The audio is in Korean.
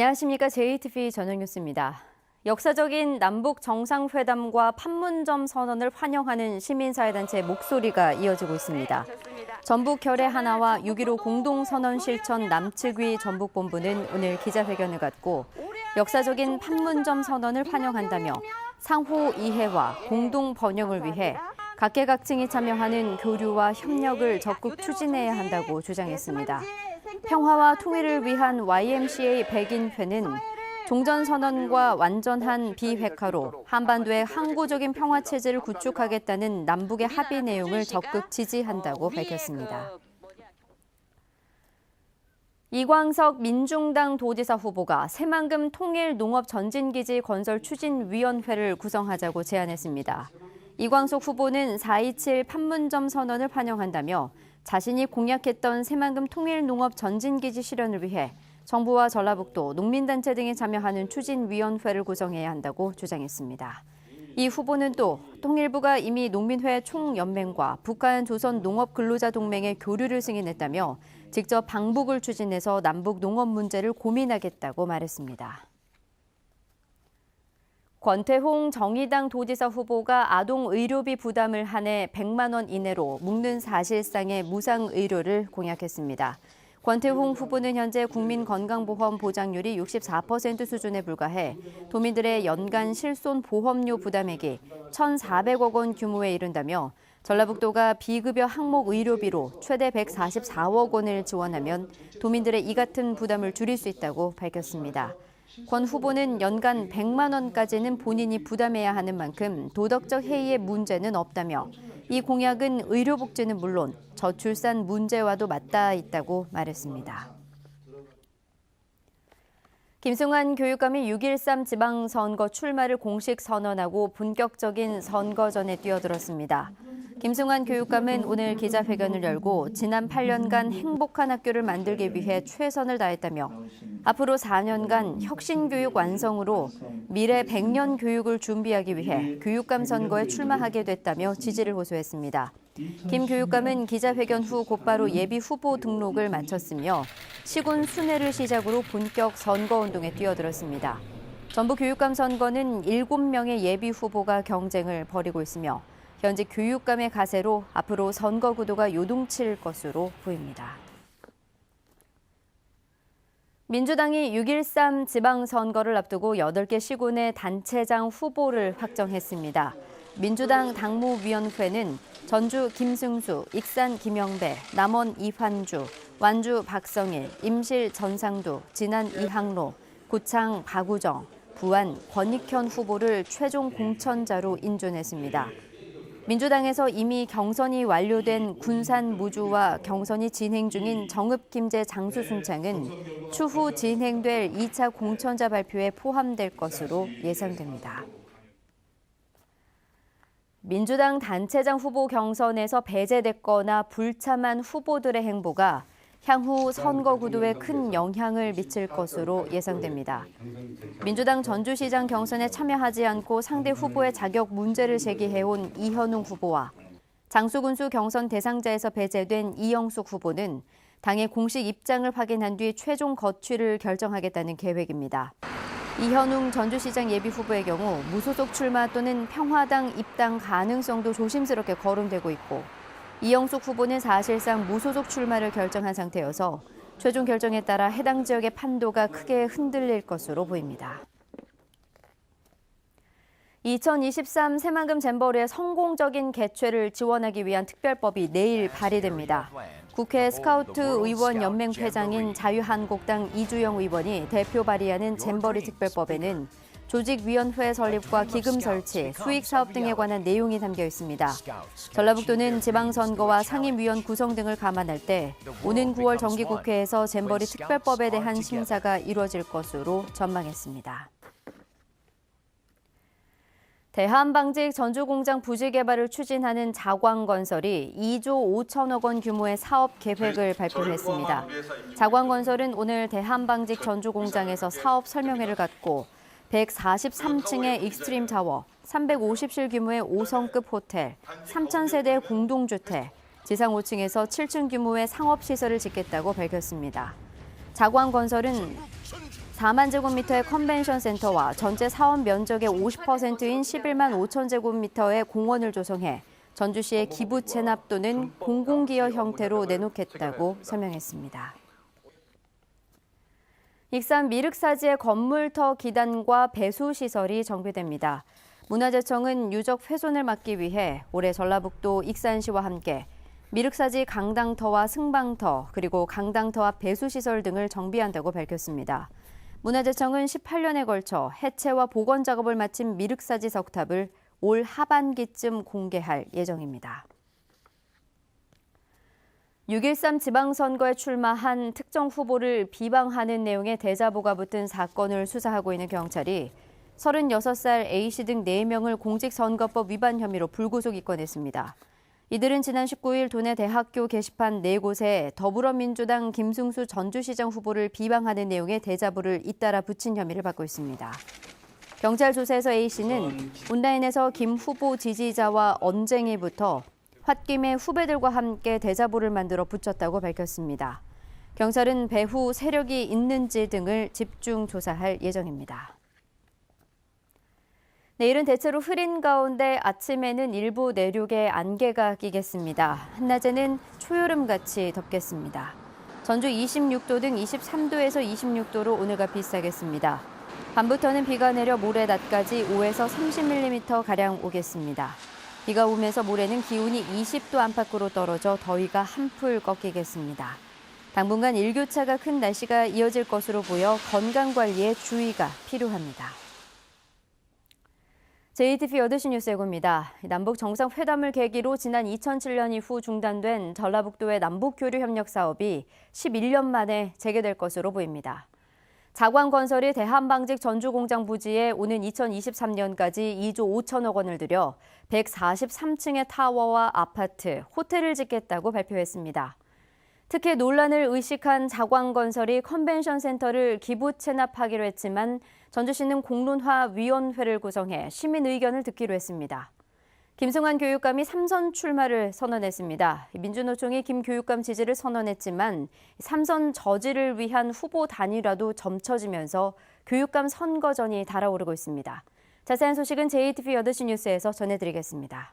안녕하십니까. JTV 저녁 뉴스입니다. 역사적인 남북 정상회담과 판문점 선언을 환영하는 시민사회단체의 목소리가 이어지고 있습니다. 전북 결의 하나와 6.15 공동선언 실천 남측위 전북본부는 오늘 기자회견을 갖고 역사적인 판문점 선언을 환영한다며 상호 이해와 공동 번영을 위해 각계각층이 참여하는 교류와 협력을 적극 추진해야 한다고 주장했습니다. 평화와 통일을 위한 YMCA 100인회는 종전선언과 완전한 비핵화로 한반도의 항구적인 평화체제를 구축하겠다는 남북의 합의 내용을 적극 지지한다고 밝혔습니다. 이광석 민중당 도지사 후보가 새만금 통일농업전진기지 건설추진위원회를 구성하자고 제안했습니다. 이광석 후보는 4.27 판문점 선언을 환영한다며 자신이 공약했던 새만금 통일농업전진기지 실현을 위해 정부와 전라북도, 농민단체 등이 참여하는 추진위원회를 구성해야 한다고 주장했습니다. 이 후보는 또 통일부가 이미 농민회 총연맹과 북한 조선농업근로자동맹의 교류를 승인했다며 직접 방북을 추진해서 남북 농업 문제를 고민하겠다고 말했습니다. 권태홍 정의당 도지사 후보가 아동 의료비 부담을 한해 100만 원 이내로 묶는 사실상의 무상 의료를 공약했습니다. 권태홍 후보는 현재 국민건강보험 보장률이 64% 수준에 불과해 도민들의 연간 실손 보험료 부담액이 1,400억 원 규모에 이른다며 전라북도가 비급여 항목 의료비로 최대 144억 원을 지원하면 도민들의 이 같은 부담을 줄일 수 있다고 밝혔습니다. 권 후보는 연간 100만 원까지는 본인이 부담해야 하는 만큼 도덕적 해이의 문제는 없다며 이 공약은 의료복지는 물론 저출산 문제와도 맞닿아 있다고 말했습니다. 김승환 교육감이 6.13 지방선거 출마를 공식 선언하고 본격적인 선거전에 뛰어들었습니다. 김승환 교육감은 오늘 기자회견을 열고 지난 8년간 행복한 학교를 만들기 위해 최선을 다했다며 앞으로 4년간 혁신교육 완성으로 미래 100년 교육을 준비하기 위해 교육감 선거에 출마하게 됐다며 지지를 호소했습니다. 김 교육감은 기자회견 후 곧바로 예비 후보 등록을 마쳤으며 시군 순회를 시작으로 본격 선거운동에 뛰어들었습니다. 전북 교육감 선거는 7명의 예비 후보가 경쟁을 벌이고 있으며 현직 교육감의 가세로 앞으로 선거 구도가 요동칠 것으로 보입니다. 민주당이 6.13 지방선거를 앞두고 8개 시군의 단체장 후보를 확정했습니다. 민주당 당무위원회는 전주 김승수, 익산 김영배, 남원 이환주, 완주 박성일, 임실 전상두, 진안 이항로, 고창 박우정, 부안 권익현 후보를 최종 공천자로 인준했습니다. 민주당에서 이미 경선이 완료된 군산 무주와 경선이 진행 중인 정읍 김제 장수 순창은 추후 진행될 2차 공천자 발표에 포함될 것으로 예상됩니다. 민주당 단체장 후보 경선에서 배제됐거나 불참한 후보들의 행보가 향후 선거 구도에 큰 영향을 미칠 것으로 예상됩니다. 민주당 전주시장 경선에 참여하지 않고 상대 후보의 자격 문제를 제기해온 이현웅 후보와 장수군수 경선 대상자에서 배제된 이영숙 후보는 당의 공식 입장을 확인한 뒤 최종 거취를 결정하겠다는 계획입니다. 이현웅 전주시장 예비후보의 경우 무소속 출마 또는 평화당 입당 가능성도 조심스럽게 거론되고 있고 이영숙 후보는 사실상 무소속 출마를 결정한 상태여서 최종 결정에 따라 해당 지역의 판도가 크게 흔들릴 것으로 보입니다. 2023 새만금 잼버리의 성공적인 개최를 지원하기 위한 특별법이 내일 발의됩니다. 국회 스카우트 의원 연맹 회장인 자유한국당 이주영 의원이 대표 발의하는 잼버리 특별법에는 조직위원회 설립과 기금 설치, 수익사업 등에 관한 내용이 담겨 있습니다. 전라북도는 지방선거와 상임위원 구성 등을 감안할 때 오는 9월 정기국회에서 잼버리 특별법에 대한 심사가 이루어질 것으로 전망했습니다. 대한방직 전주공장 부지 개발을 추진하는 자광건설이 2조 5천억 원 규모의 사업 계획을 발표했습니다. 자광건설은 오늘 대한방직 전주공장에서 사업 설명회를 갖고 143층의 익스트림 타워, 350실 규모의 5성급 호텔, 3,000세대 공동주택, 지상 5층에서 7층 규모의 상업시설을 짓겠다고 밝혔습니다. 자광건설은 4만 제곱미터의 컨벤션 센터와 전체 사업 면적의 50%인 11만 5천 제곱미터의 공원을 조성해 전주시의 기부 체납 또는 공공기여 형태로 내놓겠다고 설명했습니다. 익산 미륵사지의 건물터 기단과 배수시설이 정비됩니다. 문화재청은 유적 훼손을 막기 위해 올해 전라북도 익산시와 함께 미륵사지 강당터와 승방터 그리고 강당터 앞 배수시설 등을 정비한다고 밝혔습니다. 문화재청은 18년에 걸쳐 해체와 복원 작업을 마친 미륵사지 석탑을 올 하반기쯤 공개할 예정입니다. 6.13 지방선거에 출마한 특정 후보를 비방하는 내용의 대자보가 붙은 사건을 수사하고 있는 경찰이 36살 A씨 등 4명을 공직선거법 위반 혐의로 불구속 입건했습니다. 이들은 지난 19일 도내 대학교 게시판 4곳에 더불어민주당 김승수 전주시장 후보를 비방하는 내용의 대자보를 잇따라 붙인 혐의를 받고 있습니다. 경찰 조사에서 A씨는 온라인에서 김 후보 지지자와 언쟁이 붙어 홧김에 후배들과 함께 대자보를 만들어 붙였다고 밝혔습니다. 경찰은 배후 세력이 있는지 등을 집중 조사할 예정입니다. 내일은 대체로 흐린 가운데 아침에는 일부 내륙에 안개가 끼겠습니다. 한낮에는 초여름같이 덥겠습니다. 전주 26도 등 23도에서 26도로 오늘과 비슷하겠습니다. 밤부터는 비가 내려 모레 낮까지 5에서 30mm가량 오겠습니다. 비가 오면서 모레는 기온이 20도 안팎으로 떨어져 더위가 한풀 꺾이겠습니다. 당분간 일교차가 큰 날씨가 이어질 것으로 보여 건강관리에 주의가 필요합니다. JTBC 8시 뉴스 예고입니다. 남북 정상회담을 계기로 지난 2007년 이후 중단된 전라북도의 남북교류협력 사업이 11년 만에 재개될 것으로 보입니다. 자광건설이 대한방직 전주공장 부지에 오는 2023년까지 2조 5천억 원을 들여 143층의 타워와 아파트, 호텔을 짓겠다고 발표했습니다. 특히 논란을 의식한 자광건설이 컨벤션 센터를 기부 체납하기로 했지만 전주시는 공론화위원회를 구성해 시민 의견을 듣기로 했습니다. 김승환 교육감이 3선 출마를 선언했습니다. 민주노총이 김 교육감 지지를 선언했지만 3선 저지를 위한 후보 단일화도 점쳐지면서 교육감 선거전이 달아오르고 있습니다. 자세한 소식은 JTBC 8시 뉴스에서 전해드리겠습니다.